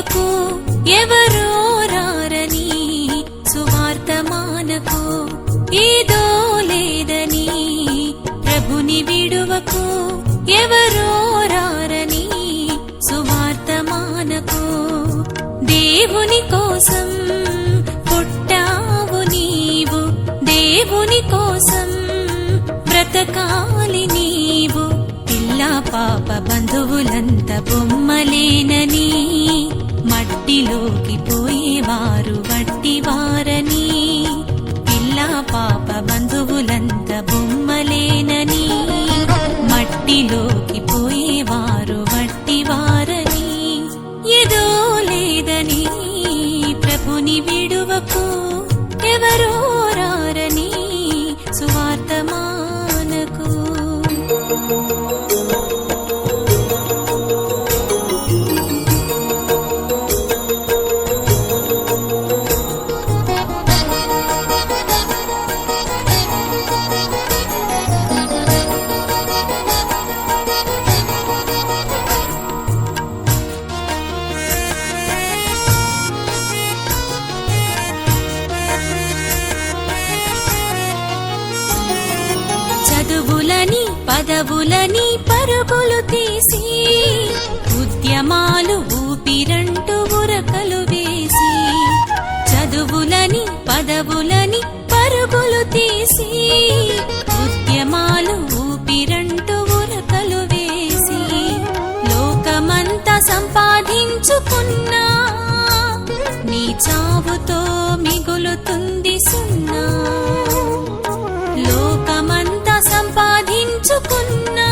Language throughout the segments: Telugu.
విడువకు ఎవరో రారని సువార్తమానకు ఏదో లేదని ప్రభుని విడువకు ఎవరో రారని సువార్తమానకు దేవుని కోసం పుట్టావు నీవు దేవుని కోసం బ్రతకాలి నీవు పిల్లా పాప బంధువులంత బొమ్మలేనని మట్టిలోకి పోయేవారు వట్టివారని పిల్లా పాప బంధువులంత బొమ్మలేనని మట్టిలోకి పోయేవారు వట్టివారని ఏదో లేదని ప్రభుని విడువకు ఎవరో రారని సువార్తమానకు చదువులని పదవులని పరుగులు తీసి ఉద్యమాలు ఊపిరంటూ ఉరకలు వేసి చదువులని పదవులని పరుగులు తీసి ఉద్యమాలు ఊపిరంటూ ఉరకలు వేసి లోకమంతా సంపాదించుకున్నా నీ చావుతో మిగులుతుంది సున్నా లోకమంతా సంపాదించుకున్నా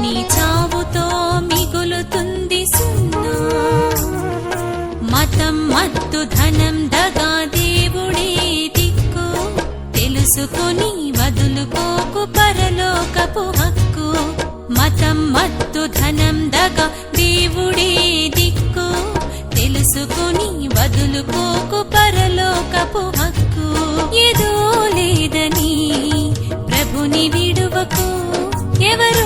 నీ చావుతో మిగులుతుంది సున్నా మతం మత్తు ధనం దగా దేవుడే దిక్కు తెలుసుకొని వదులుకోకు పరలోకపు హక్కు మతం మత్తు ధనం దగా దేవుడే దిక్కు తెలుసుకొని వదులుకోకు పరలోకపు హక్కు ఏదో లేదని ప్రభుని విడువకు ఎవరు